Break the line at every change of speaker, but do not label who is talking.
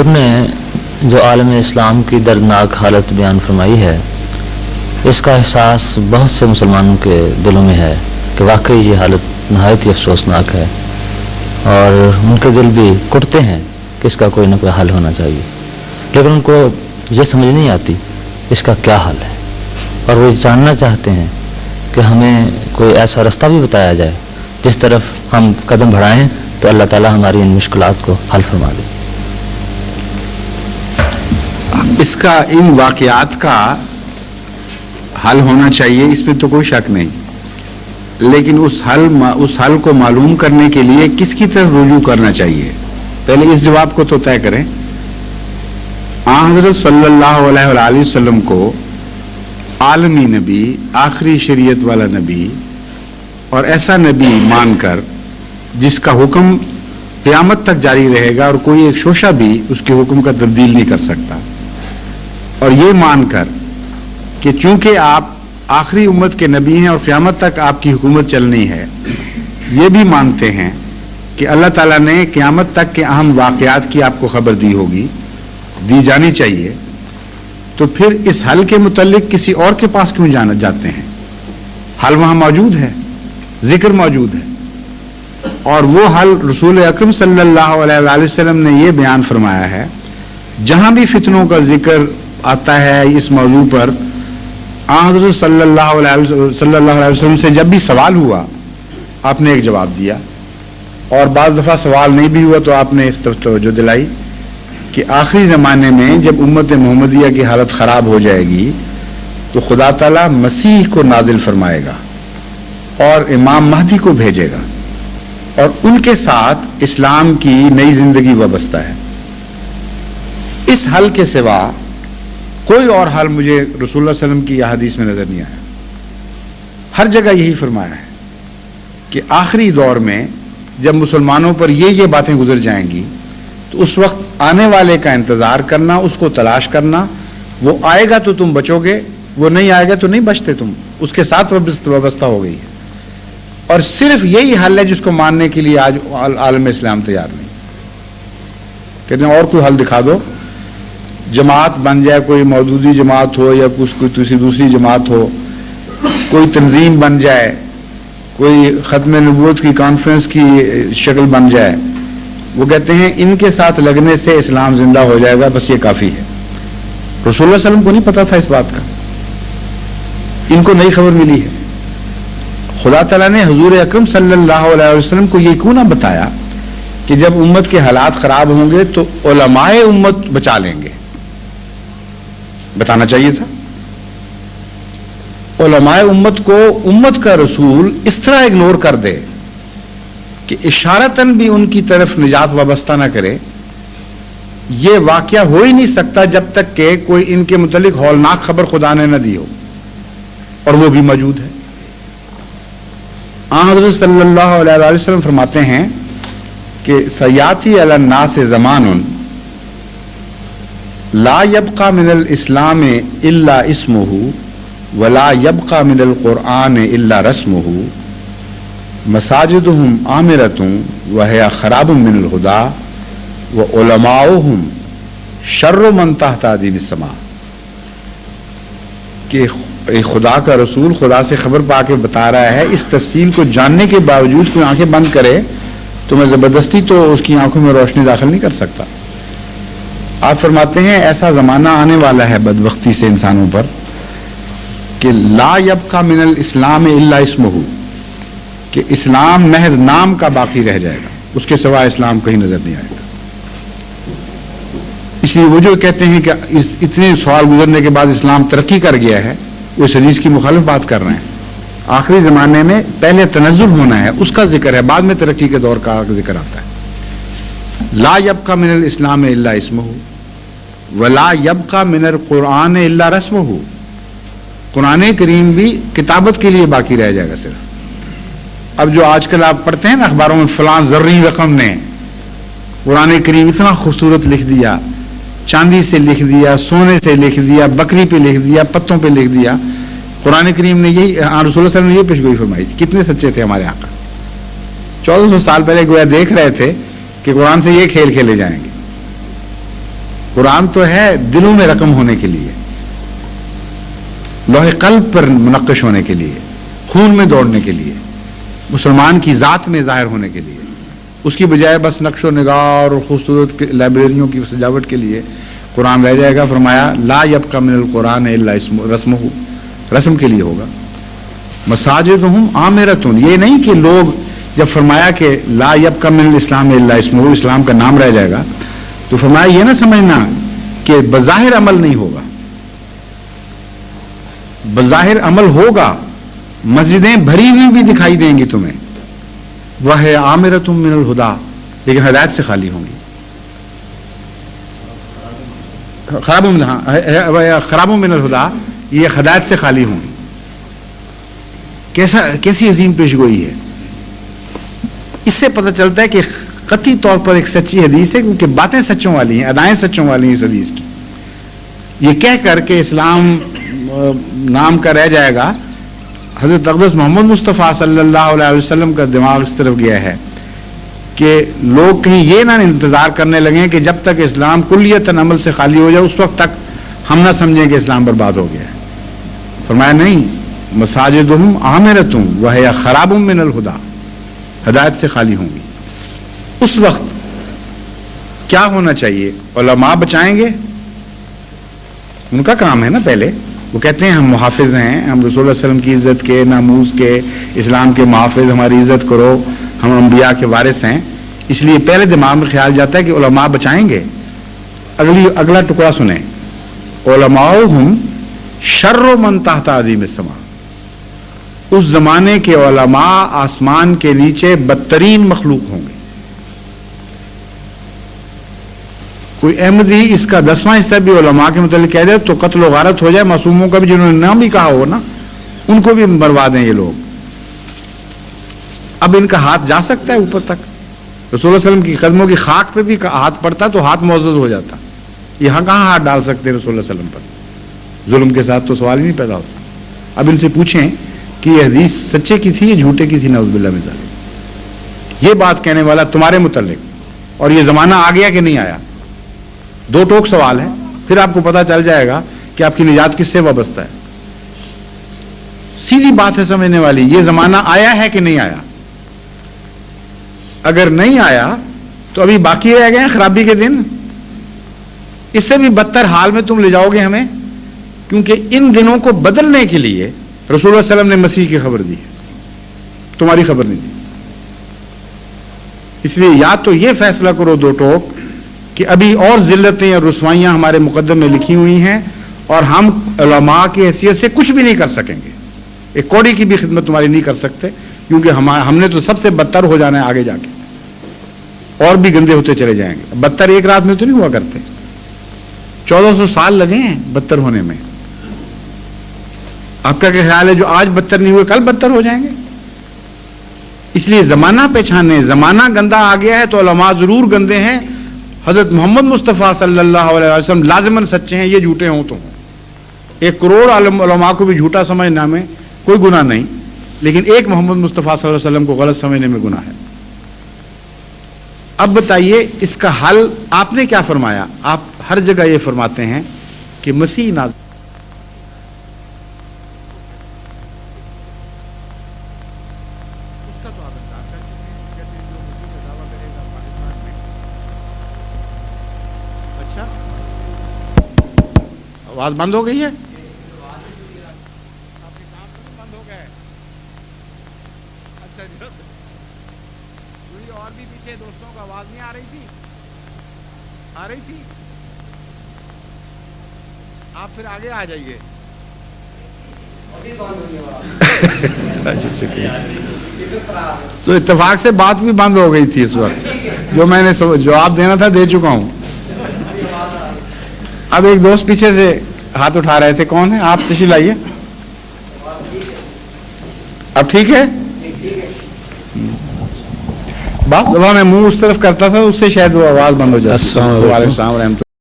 حضور نے جو عالم اسلام کی دردناک حالت بیان فرمائی ہے، اس کا احساس بہت سے مسلمانوں کے دلوں میں ہے کہ واقعی یہ حالت نہایت ہی افسوسناک ہے، اور ان کے دل بھی کٹتے ہیں کہ اس کا کوئی نہ کوئی حل ہونا چاہیے، لیکن ان کو یہ سمجھ نہیں آتی اس کا کیا حل ہے، اور وہ جاننا چاہتے ہیں کہ ہمیں کوئی ایسا رستہ بھی بتایا جائے جس طرف ہم قدم بڑھائیں تو اللہ تعالی ہماری ان مشکلات کو حل فرما دے۔
اس کا ان واقعات کا حل ہونا چاہیے، اس میں تو کوئی شک نہیں، لیکن اس حل کو معلوم کرنے کے لیے کس کی طرف رجوع کرنا چاہیے، پہلے اس جواب کو تو طے کریں۔ حضرت صلی اللہ علیہ وآلہ وسلم کو عالمی نبی، آخری شریعت والا نبی اور ایسا نبی مان کر جس کا حکم قیامت تک جاری رہے گا اور کوئی ایک شوشہ بھی اس کے حکم کا تبدیل نہیں کر سکتا، اور یہ مان کر کہ چونکہ آپ آخری امت کے نبی ہیں اور قیامت تک آپ کی حکومت چلنی ہے، یہ بھی مانتے ہیں کہ اللہ تعالیٰ نے قیامت تک کے اہم واقعات کی آپ کو خبر دی ہوگی، دی جانی چاہیے، تو پھر اس حل کے متعلق کسی اور کے پاس کیوں جانا جاتے ہیں؟ حل وہاں موجود ہے، ذکر موجود ہے، اور وہ حل رسول اکرم صلی اللہ علیہ وآلہ وسلم نے یہ بیان فرمایا ہے۔ جہاں بھی فتنوں کا ذکر آتا ہے اس موضوع پر، حضرت صلی اللہ علیہ وسلم سے جب بھی سوال ہوا آپ نے ایک جواب دیا، اور بعض دفعہ سوال نہیں بھی ہوا تو آپ نے اس طرف توجہ دلائی کہ آخری زمانے میں جب امت محمدیہ کی حالت خراب ہو جائے گی تو خدا تعالیٰ مسیح کو نازل فرمائے گا اور امام مہدی کو بھیجے گا، اور ان کے ساتھ اسلام کی نئی زندگی وابستہ ہے۔ اس حل کے سوا کوئی اور حل مجھے رسول اللہ صلی اللہ علیہ وسلم کی احادیث میں نظر نہیں آیا۔ ہر جگہ یہی فرمایا ہے کہ آخری دور میں جب مسلمانوں پر یہ باتیں گزر جائیں گی تو اس وقت آنے والے کا انتظار کرنا، اس کو تلاش کرنا، وہ آئے گا تو تم بچو گے، وہ نہیں آئے گا تو نہیں بچتے، تم اس کے ساتھ وابستہ ہو گئی ہے، اور صرف یہی حل ہے جس کو ماننے کے لیے آج عالم اسلام تیار نہیں۔ کہتے ہیں اور کوئی حل دکھا دو، جماعت بن جائے، کوئی مودودی جماعت ہو یا کوئی دوسری جماعت ہو، کوئی تنظیم بن جائے، کوئی ختم نبوت کی کانفرنس کی شکل بن جائے، وہ کہتے ہیں ان کے ساتھ لگنے سے اسلام زندہ ہو جائے گا، بس یہ کافی ہے۔ رسول اللہ صلی اللہ علیہ وسلم کو نہیں پتا تھا اس بات کا، ان کو نئی خبر ملی ہے۔ خدا تعالیٰ نے حضور اکرم صلی اللہ علیہ وسلم کو یہ کیوں نہ بتایا کہ جب امت کے حالات خراب ہوں گے تو علماء امت بچا لیں گے؟ بتانا چاہیے تھا۔ علماء امت کو امت کا رسول اس طرح اگنور کر دے کہ اشارتاً بھی ان کی طرف نجات وابستہ نہ کرے، یہ واقعہ ہو ہی نہیں سکتا جب تک کہ کوئی ان کے متعلق ہولناک خبر خدا نے نہ دی ہو، اور وہ بھی موجود ہے۔ حضرت صلی اللہ علیہ وآلہ وسلم فرماتے ہیں کہ سیاتی علی الناس زمان لا یبقى من الاسلام الا اسمه ولا يبقى من القرآن الا رسمه مساجدهم عامرة وهي خراب من الهدى وعلماؤهم شر من تحت ادیم السماء، کہ خدا کا رسول خدا سے خبر پا کے بتا رہا ہے، اس تفصیل کو جاننے کے باوجود کوئی آنکھیں بند کرے تو میں زبردستی تو اس کی آنکھوں میں روشنی داخل نہیں کر سکتا۔ آپ فرماتے ہیں ایسا زمانہ آنے والا ہے بدبختی سے انسانوں پر کہ لا یبقى من الاسلام الا اسمہ، کہ اسلام محض نام کا باقی رہ جائے گا، اس کے سوا اسلام کہیں نظر نہیں آئے گا۔ اس لیے وہ جو کہتے ہیں کہ اتنے سوال گزرنے کے بعد اسلام ترقی کر گیا ہے، وہ اس حدیث کی مخالف بات کر رہے ہیں۔ آخری زمانے میں پہلے تنزل ہونا ہے، اس کا ذکر ہے، بعد میں ترقی کے دور کا ذکر آتا ہے۔ لا یبقى من الاسلام الا اسمہ ولا یبقى من القرآن الا رسمہ، قرآن کریم بھی کتابت کے لیے باقی رہ جائے گا صرف۔ اب جو آج کل آپ پڑھتے ہیں نا اخباروں میں، فلاں زرعی رقم نے قرآن کریم اتنا خوبصورت لکھ دیا، چاندی سے لکھ دیا، سونے سے لکھ دیا، بکری پہ لکھ دیا، پتوں پہ لکھ دیا۔ قرآن کریم نے یہی، رسول اللہ صلی اللہ علیہ وسلم نے یہ پیشگوئی فرمائی تھی۔ کتنے سچے تھے ہمارے آقا، 1400 سال پہلے گویا دیکھ رہے تھے کہ قرآن سے یہ کھیل کھیلے جائیں گے۔ قرآن تو ہے دلوں میں رقم ہونے کے لیے، لوح قلب پر منقش ہونے کے لیے، خون میں دوڑنے کے لیے، مسلمان کی ذات میں ظاہر ہونے کے لیے، اس کی بجائے بس نقش و نگار اور خوبصورت لائبریریوں کی سجاوٹ کے لیے قرآن رہ جائے گا. فرمایا لا یبقى من القرآن الا رسمہ، رسم کے لیے ہوگا. مساجدہم عامرۃ، یہ نہیں کہ لوگ جب فرمایا کہ لا یبقى من الاسلام الا اسمہ، اسلام کا نام رہ جائے گا، تو فرمایا یہ نہ سمجھنا کہ بظاہر عمل نہیں ہوگا، بظاہر عمل ہوگا، مسجدیں بھری ہوئی بھی دکھائی دیں گی تمہیں، وہ ہے عامرۃ من الہدیٰ، لیکن ہدایت سے خالی ہوں گی. خراب من الہدیٰ، یہ ہدایت سے خالی ہوں گی. کیسی عظیم پیشگوئی ہے. اس سے پتہ چلتا ہے کہ قطعی طور پر ایک سچی حدیث ہے، کیونکہ باتیں سچوں والی ہیں، ادائیں سچوں والی ہیں اس حدیث کی. یہ کہہ کر کہ اسلام نام کا رہ جائے گا، حضرت اقدس محمد مصطفیٰ صلی اللہ علیہ وسلم کا دماغ اس طرف گیا ہے کہ لوگ کہیں یہ نہ انتظار کرنے لگیں کہ جب تک اسلام کلیتاً عمل سے خالی ہو جائے اس وقت تک ہم نہ سمجھیں کہ اسلام برباد ہو گیا ہے. فرمایا نہیں، مساجدہم عامرۃ وہی خراب من الہدیٰ، ہدایت سے خالی ہوں گی. اس وقت کیا ہونا چاہیے؟ علماء بچائیں گے، ان کا کام ہے نا. پہلے وہ کہتے ہیں ہم محافظ ہیں، ہم رسول اللہ صلی اللہ علیہ وسلم کی عزت کے، ناموس کے، اسلام کے محافظ، ہماری عزت کرو، ہم انبیاء کے وارث ہیں. اس لیے پہلے دماغ میں خیال جاتا ہے کہ علماء بچائیں گے. اگلا ٹکڑا سنیں، علماؤہم شر من تحت عظیم السماء، اس زمانے کے علماء آسمان کے نیچے بدترین مخلوق ہوں گے. کوئی احمدی اس کا 10واں حصہ بھی علماء کے متعلق کہہ دے تو قتل و غارت ہو جائے. معصوموں کا بھی جنہوں نے نام بھی کہا ہو نا، ان کو بھی مروا دیں یہ لوگ. اب ان کا ہاتھ جا سکتا ہے اوپر تک؟ رسول اللہ علیہ وسلم کی قدموں کی خاک پہ بھی ہاتھ پڑتا تو ہاتھ معزز ہو جاتا. یہاں کہاں ہاتھ ڈال سکتے رسول اللہ علیہ وسلم پر؟ ظلم کے ساتھ تو سوال ہی نہیں پیدا ہوتا. اب ان سے پوچھیں کہ یہ حدیث سچے کی تھی یا جھوٹے کی تھی؟ نعوذ باللہ من ذالک. یہ بات کہنے والا تمہارے متعلق، اور یہ زمانہ آ گیا کہ نہیں آیا؟ دو ٹوک سوال ہے، پھر آپ کو پتا چل جائے گا کہ آپ کی نجات کس سے وابستہ ہے. سیدھی بات ہے سمجھنے والی. یہ زمانہ آیا ہے کہ نہیں آیا؟ اگر نہیں آیا تو ابھی باقی رہ گئے ہیں خرابی کے دن. اس سے بھی بدتر حال میں تم لے جاؤ گے ہمیں، کیونکہ ان دنوں کو بدلنے کے لیے رسول اللہ صلی اللہ علیہ وسلم نے مسیح کی خبر دی، تمہاری خبر نہیں دی. اس لیے یا تو یہ فیصلہ کرو دو ٹوک کہ ابھی اور ذلتیں اور رسوائیاں ہمارے مقدم میں لکھی ہوئی ہیں اور ہم علماء کی حیثیت سے کچھ بھی نہیں کر سکیں گے. ایک کوڑی کی بھی خدمت تمہاری نہیں کر سکتے، کیونکہ ہم نے تو سب سے بدتر ہو جانا ہے آگے جا کے، اور بھی گندے ہوتے چلے جائیں گے. بدتر ایک رات میں تو نہیں ہوا کرتے، 1400 سال لگے ہیں بدتر ہونے میں. آپ کا کیا خیال ہے جو آج بدتر نہیں ہوئے کل بدتر ہو جائیں گے؟ اس لیے زمانہ پہچانے. زمانہ گندا آ گیا ہے تو علماء ضرور گندے ہیں. حضرت محمد مصطفیٰ صلی اللہ علیہ وسلم لازماً سچے ہیں، یہ جھوٹے ہوں تو ہوں. 1 کروڑ علماء کو بھی جھوٹا سمجھنا میں کوئی گناہ نہیں، لیکن ایک محمد مصطفیٰ صلی اللہ علیہ وسلم کو غلط سمجھنے میں گناہ ہے. اب بتائیے اس کا حل آپ نے کیا فرمایا؟ آپ ہر جگہ یہ فرماتے ہیں کہ مسیح نازل. اچھا آواز بند ہو گئی ہے؟ بند ہو گئے. اچھا جی، اور بھی پیچھے دوستوں کو آواز نہیں آ رہی تھی؟ آ رہی تھی؟ آپ پھر آگے آ جائیے. تو اتفاق سے بات بھی بند ہو گئی تھی اس وقت، جو میں نے جواب دینا تھا دے چکا ہوں. اب ایک دوست پیچھے سے ہاتھ اٹھا رہے تھے، کون ہے آپ؟ تشریف لائیے. اب ٹھیک ہے؟ بعض دفعہ میں منہ اس طرف کرتا تھا اس سے شاید وہ آواز بند ہو جاتی. وعلیکم السلام ورحمۃ اللہ.